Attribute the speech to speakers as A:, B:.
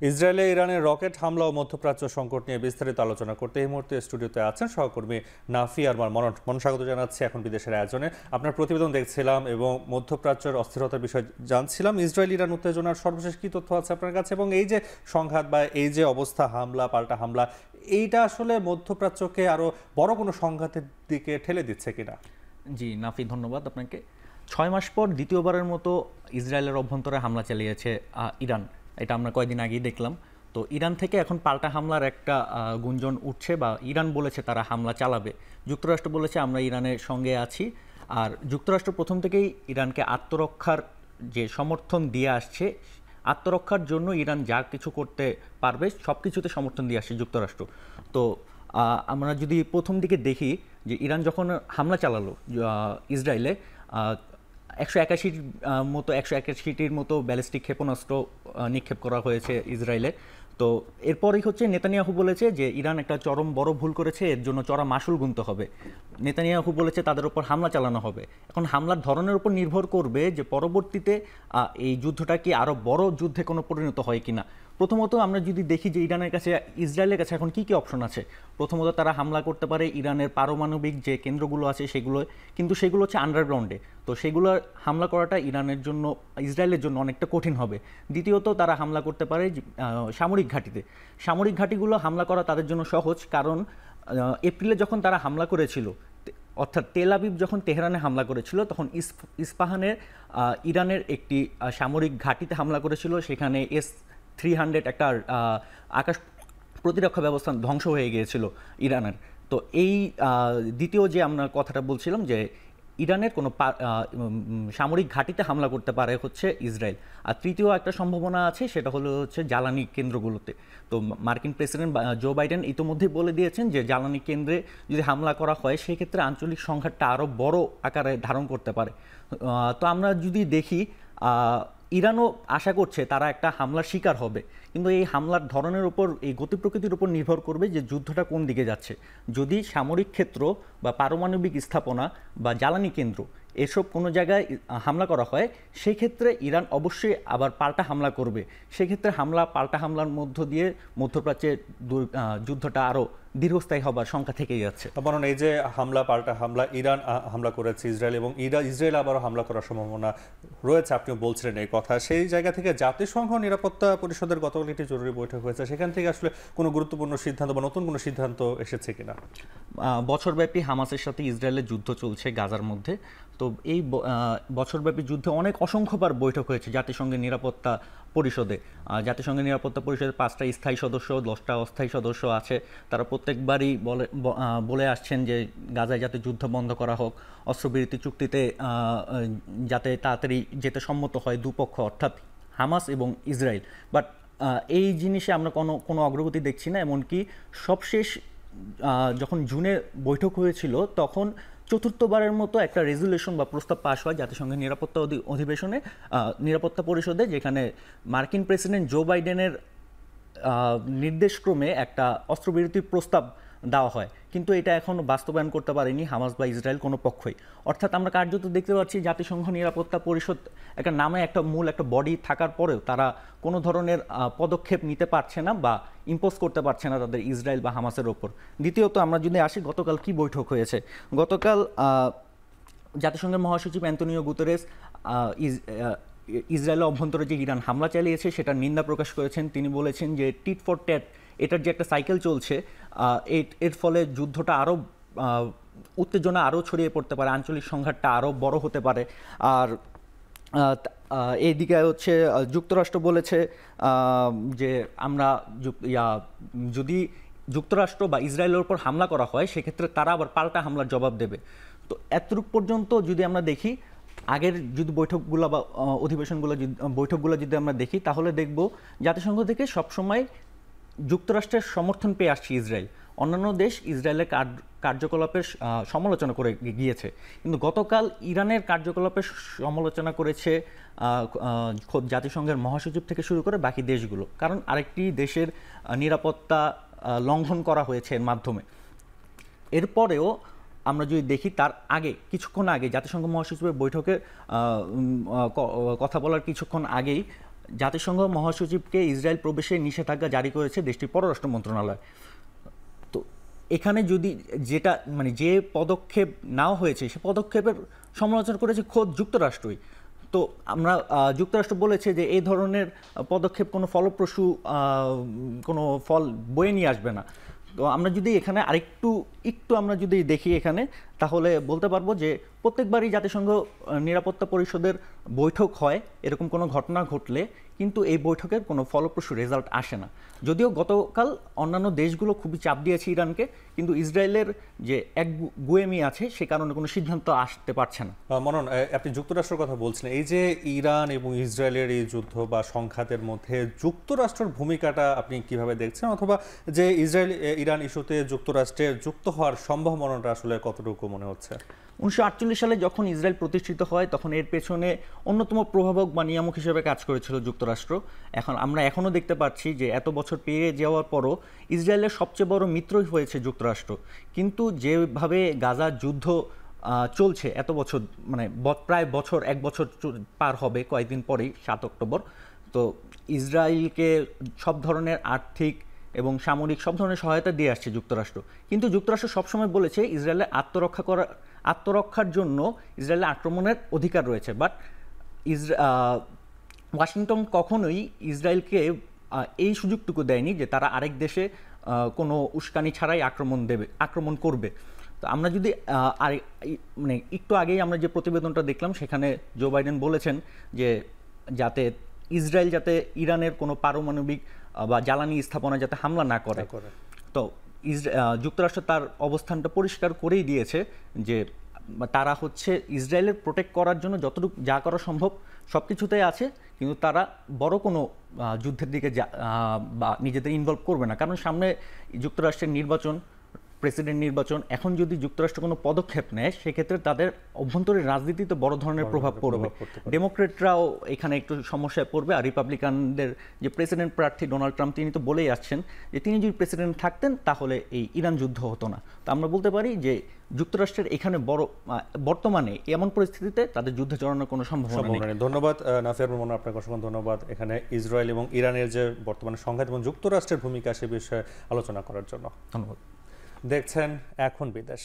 A: ইসরায়েলে ইরানের রকেট হামলা ও মধ্যপ্রাচ্য সংকট নিয়ে বিস্তারিত আলোচনা করতে এই মুহূর্তে স্টুডিওতে আছেন সহকর্মী নাফি আরমান মনন। স্বাগত জানাচ্ছি এখন বিদেশের আয়োজনে। আপনার প্রতিবেদন দেখছিলাম এবং মধ্যপ্রাচ্যের অস্থিরতার বিষয় জানছিলাম। ইসরায়েল ইরান উত্তেজনার সর্বশেষ কি তথ্য আছে আপনার কাছে, এবং এই যে সংঘাত বা এই যে অবস্থা, হামলা পাল্টা হামলা, এইটা আসলে মধ্যপ্রাচ্যকে আরো বড় কোনো সংঘাতের দিকে ঠেলে দিচ্ছে কিনা?
B: জি নাফি, ধন্যবাদ আপনাকে। 6 মাস পর দ্বিতীয়বারের মতো ইসরায়েলের অভ্যন্তরে হামলা চালিয়েছে ইরান। এটা আমরা কয়েকদিন আগেই দেখলাম। তো ইরান থেকে এখন পাল্টা হামলার একটা গুঞ্জন উঠছে, বা ইরান বলেছে তারা হামলা চালাবে। যুক্তরাষ্ট্র বলেছে আমরা ইরানের সঙ্গে আছি। আর যুক্তরাষ্ট্র প্রথম থেকেই ইরানকে আত্মরক্ষার যে সমর্থন দিয়ে আসছে, আত্মরক্ষার জন্য ইরান যা কিছু করতে পারবে সব কিছুতে সমর্থন দিয়ে আসছে যুক্তরাষ্ট্র। তো আমরা যদি প্রথম দিকে দেখি যে ইরান যখন হামলা চালালো ইসরায়েলে, 181টির মতো ব্যালিস্টিক ক্ষেপণাস্ত্র নিক্ষেপ করা হয়েছে ইসরায়েলে। তো এরপরই হচ্ছে নেতানিয়াহু বলেছে যে ইরান একটা চরম বড় ভুল করেছে, এর জন্য চড়া মাশুল গুনতে হবে। নেতানিয়াহু বলেছে তাদের উপর হামলা চালানো হবে। এখন হামলার ধরনের উপর নির্ভর করবে যে পরবর্তীতে এই যুদ্ধটা কি আরও বড় যুদ্ধে কোনো পরিণত হয় কিনা। প্রথমত আমরা যদি দেখি যে ইরানের কাছে, ইসরায়েলের কাছে এখন কি কি অপশন আছে। প্রথমত তারা হামলা করতে পারে ইরানের পারমাণবিক যে কেন্দ্রগুলো আছে সেগুলো, কিন্তু সেগুলো হচ্ছে আন্ডারগ্রাউন্ডে। তো সেগুলো হামলা করাটা ইরানের জন্য, ইসরায়েলের জন্য অনেকটা কঠিন হবে। দ্বিতীয়ত তারা হামলা করতে পারে সামরিক ঘাঁটিতে। সামরিক ঘাঁটিগুলো হামলা করা তাদের জন্য সহজ, কারণ এপ্রিলে যখন তারা হামলা করেছিল, অর্থাৎ তেল আবিব যখন তেহরানে হামলা করেছিল, তখন ইস্পাহানের ইরানের একটি সামরিক ঘাঁটিতে হামলা করেছিল। সেখানে S-300 একটা আকাশ প্রতিরক্ষা ব্যবস্থা ধ্বংস হয়ে গিয়েছিল ইরানের। তো এই দ্বিতীয় যে আমরা কথাটা বলছিলাম যে ইরানের কোনো সামরিক ঘাঁটিতে হামলা করতে পারে হচ্ছে ইসরায়েল। আর তৃতীয় একটা সম্ভাবনা আছে, সেটা হলো হচ্ছে জ্বালানি কেন্দ্রগুলোতে। তো মার্কিন প্রেসিডেন্ট জো বাইডেন ইতিমধ্যেই বলে দিয়েছেন যে জ্বালানি কেন্দ্রে যদি হামলা করা হয় সেক্ষেত্রে আঞ্চলিক সংঘাতটা আরও বড় আকারে ধারণ করতে পারে। তো আমরা যদি দেখি, ইরানও আশা করছে তারা একটা হামলার শিকার হবে, কিন্তু এই হামলার ধরনের উপর, এই গতি প্রকৃতির উপর নির্ভর করবে যে যুদ্ধটা কোন দিকে যাচ্ছে। যদি সামরিক ক্ষেত্র বা পারমাণবিক স্থাপনা বা জ্বালানি কেন্দ্র এসব কোনো জায়গায় হামলা করা হয়, সেই ক্ষেত্রে ইরান অবশ্যই আবার পাল্টা হামলা করবে। সেক্ষেত্রে পাল্টা হামলার মধ্য দিয়ে মধ্যপ্রাচ্যে যুদ্ধটা আরও দীর্ঘস্থায়ী হবার সংখ্যা থেকেই যাচ্ছে।
A: বরং এই যে হামলা পাল্টা হামলা, ইরান হামলা করেছে ইসরায়েল, এবং ইসরায়েল আবারও হামলা করার সম্ভাবনা রয়েছে, আপনিও বলছিলেন এই কথা। সেই জায়গা থেকে জাতিসংঘ নিরাপত্তা পরিষদের গতকাল একটি জরুরি বৈঠক হয়েছে, সেখান থেকে আসলে কোনো গুরুত্বপূর্ণ সিদ্ধান্ত বা নতুন কোনো সিদ্ধান্ত এসেছে কিনা?
B: বছরব্যাপী হামাসের সাথে ইসরায়েলের যুদ্ধ চলছে গাজার মধ্যে। তো এই বছরব্যাপী যুদ্ধে অসংখ্যবার বৈঠক হয়েছে জাতিসংঘের নিরাপত্তা পরিষদে। জাতিসংঘের নিরাপত্তা পরিষদের 5টা স্থায়ী সদস্য, 10টা অস্থায়ী সদস্য আছে। তারা প্রত্যেকবারই বলে আসছেন যে গাজায় যাতে যুদ্ধ বন্ধ করা হোক, অস্ত্রবিরতি চুক্তিতে যাতে তাড়াতাড়ি যেতে সম্মত হয় দুপক্ষ, অর্থাৎ হামাস এবং ইসরায়েল। বাট এই জিনিসে আমরা কোনো অগ্রগতি দেখছি না। এমনকি সবশেষ যখন জুনে বৈঠক হয়েছিল, তখন চতুর্থবারের মতো একটা রেজুলেশন বা প্রস্তাব পাশ হয় জাতিসংঘের নিরাপত্তা অধিবেশনে, নিরাপত্তা পরিষদে, যেখানে মার্কিন প্রেসিডেন্ট জো বাইডেনের নির্দেশক্রমে একটা অস্ত্রবিরতির প্রস্তাব দেওয়া হয়, কিন্তু এটা এখনও বাস্তবায়ন করতে পারেনি হামাস বা ইসরায়েল কোনো পক্ষই। অর্থাৎ আমরা কার্যত দেখতে পাচ্ছি জাতিসংঘ নিরাপত্তা পরিষদ একটা নামে একটা মূল একটা বডি থাকার পরেও তারা কোনো ধরনের পদক্ষেপ নিতে পারছে না বা ইম্পোজ করতে পারছে না তাদের ইসরায়েল বা হামাসের ওপর। দ্বিতীয়ত আমরা যদি আসি গতকাল কি বৈঠক হয়েছে। গতকাল জাতিসংঘের মহাসচিব অ্যান্তোনিও গুতেরেস ইসরায়েলের অভ্যন্তরে যে ইরান হামলা চালিয়েছে সেটার নিন্দা প্রকাশ করেছেন। তিনি বলেছেন যে টিট ফর ট্যাট, এটার যে একটা সাইকেল চলছে, এর ফলে যুদ্ধটা আরও, উত্তেজনা আরও ছড়িয়ে পড়তে পারে, আঞ্চলিক সংঘাতটা আরও বড় হতে পারে। আর এইদিকে হচ্ছে যুক্তরাষ্ট্র বলেছে যে আমরা যদি যুক্তরাষ্ট্র বা ইসরায়েলের উপর হামলা করা হয় সেক্ষেত্রে তারা আবার পাল্টা হামলার জবাব দেবে। তো এতটুকু পর্যন্ত যদি আমরা দেখি, আগের যদি বৈঠকগুলো বা বৈঠকগুলো যদি আমরা দেখি, তাহলে দেখব জাতিসংঘ থেকে সবসময় যুক্তরাষ্ট্রের সমর্থন পেয়ে আসছে ইসরায়েল। অন্যান্য দেশ ইসরায়েলের কার্যকলাপের সমালোচনা করে গিয়েছে, কিন্তু গতকাল ইরানের কার্যকলাপের সমালোচনা করেছে জাতিসংঘের মহাসচিব থেকে শুরু করে বাকি দেশগুলো, কারণ আরেকটি দেশের নিরাপত্তা লঙ্ঘন করা হয়েছে এর মাধ্যমে। এরপরেও আমরা যদি দেখি, তার আগে কিছুক্ষণ আগে জাতিসংঘ মহাসচিবের বৈঠকে কথা বলার কিছুক্ষণ আগেই জাতিসংঘ মহাসচিবকে ইসরায়েল প্রবেশে নিষেধাজ্ঞা জারি করেছে দেশটির পররাষ্ট্র মন্ত্রণালয়। তো এখানে যদি যেটা মানে যে পদক্ষেপ নেওয়া হয়েছে সে পদক্ষেপের সমালোচনা করেছে খোদ যুক্তরাষ্ট্রই। তো আমরা যুক্তরাষ্ট্র বলেছে যে এই ধরনের পদক্ষেপ কোনো ফলপ্রসূ কোনো ফল বয়ে নিয়ে আসবে না। তো আমরা যদি এখানে একটু আমরা যদি দেখি এখানে, তাহলে বলতে পারবো যে প্রত্যেকবারই জাতিসংঘ নিরাপত্তা পরিষদের বৈঠক হয়, এরকম কোনো ঘটনা ঘটলে কিন্তু এই বৈঠকের কোনো ফলপ্রসূ রেজাল্ট আসে না। যদিও গতকাল অন্যান্য দেশগুলো খুবই চাপ দিয়েছে ইরানকে, কিন্তু ইসরায়েলের যে এক গুয়েমি আছে সে কারণে কোনো সিদ্ধান্ত আসতে পারছে না।
A: মনন, আপনি যুক্তরাষ্ট্রের কথা বলছিলেন, এই যে ইরান এবং ইসরায়েলের এই যুদ্ধ বা সংঘাতের মধ্যে যুক্তরাষ্ট্রের ভূমিকাটা আপনি কিভাবে দেখছেন, অথবা যে ইসরায়েল ইরান ইস্যুতে যুক্তরাষ্ট্রের যুক্ত হওয়ার সম্ভাবনাটা আসলে কতটুকু মনে হচ্ছে?
B: 1948 সালে যখন ইসরায়েল প্রতিষ্ঠিত হয় তখন এর পেছনে অন্যতম প্রভাবক বা নিয়ামক হিসেবে কাজ করেছিল যুক্তরাষ্ট্র। আমরা এখনও দেখতে পাচ্ছি যে এত বছর পেরিয়ে যাওয়ার পরও ইসরায়েলের সবচেয়ে বড় মিত্রই হয়েছে যুক্তরাষ্ট্র। কিন্তু যেভাবে গাজার যুদ্ধ চলছে এত বছর, মানে প্রায় এক বছর পার হবে কয়েকদিন পরেই 7 অক্টোবর। তো ইসরায়েলকে সব ধরনের আর্থিক এবং সামরিক সব ধরনের সহায়তা দিয়ে আসছে যুক্তরাষ্ট্র। কিন্তু যুক্তরাষ্ট্র সবসময় বলেছে ইসরায়েলের আত্মরক্ষার জন্য ইসরায়েলের আক্রমণের অধিকার রয়েছে। বাট ওয়াশিংটন কখনোই ইসরায়েলকে এই সুযোগটুকু দেয়নি যে তারা আরেক দেশে কোনো উস্কানি ছাড়াই আক্রমণ করবে। তো আমরা যদি মানে একটু আগেই আমরা যে প্রতিবেদনটা দেখলাম সেখানে জো বাইডেন বলেছেন যে ইসরায়েল যাতে ইরানের কোনো পারমাণবিক বা জ্বালানি স্থাপনা যাতে হামলা না করে। তো যুক্তরাষ্ট্র তার অবস্থানটা পরিষ্কার করেই দিয়েছে যে তারা হচ্ছে ইসরায়েলের প্রোটেক্ট করার জন্য যতটুকু যা করা সম্ভব সব কিছুতেই আছে, কিন্তু তারা বড় কোনো যুদ্ধের দিকে বা নিজেদের ইনভলভ করবে না। কারণ সামনে যুক্তরাষ্ট্রের প্রেসিডেন্ট নির্বাচন, এখন যদি যুক্তরাষ্ট্র কোনো পদক্ষেপ নেয় সেক্ষেত্রে তাদের অভ্যন্তরীণ রাজনীতিতে বড় ধরনের প্রভাব পড়বে। ডেমোক্রেটরাও এখানে একটু সমস্যায় পড়বে। আর রিপাবলিকানদের যে প্রেসিডেন্ট প্রার্থী ডোনাল্ড ট্রাম্প, তিনি তো বলেই আসছেন যে তিনি যদি প্রেসিডেন্ট থাকতেন তাহলে এই ইরান যুদ্ধ হতো না। তো আমরা বলতে পারি যে যুক্তরাষ্ট্রের এখানে বর্তমানে এমন পরিস্থিতিতে তাদের যুদ্ধে জড়ানোর কোনো সম্ভাবনা নেই।
A: ধন্যবাদ নাফিয়ার রহমান, আপনাকে অসংখ্য ধন্যবাদ এখানে ইসরায়েল এবং ইরানের যে বর্তমানে সংঘাত এবং যুক্তরাষ্ট্রের ভূমিকা সে বিষয়ে আলোচনা করার জন্য।
B: ধন্যবাদ।
A: দেখছেন এখন বিদেশ।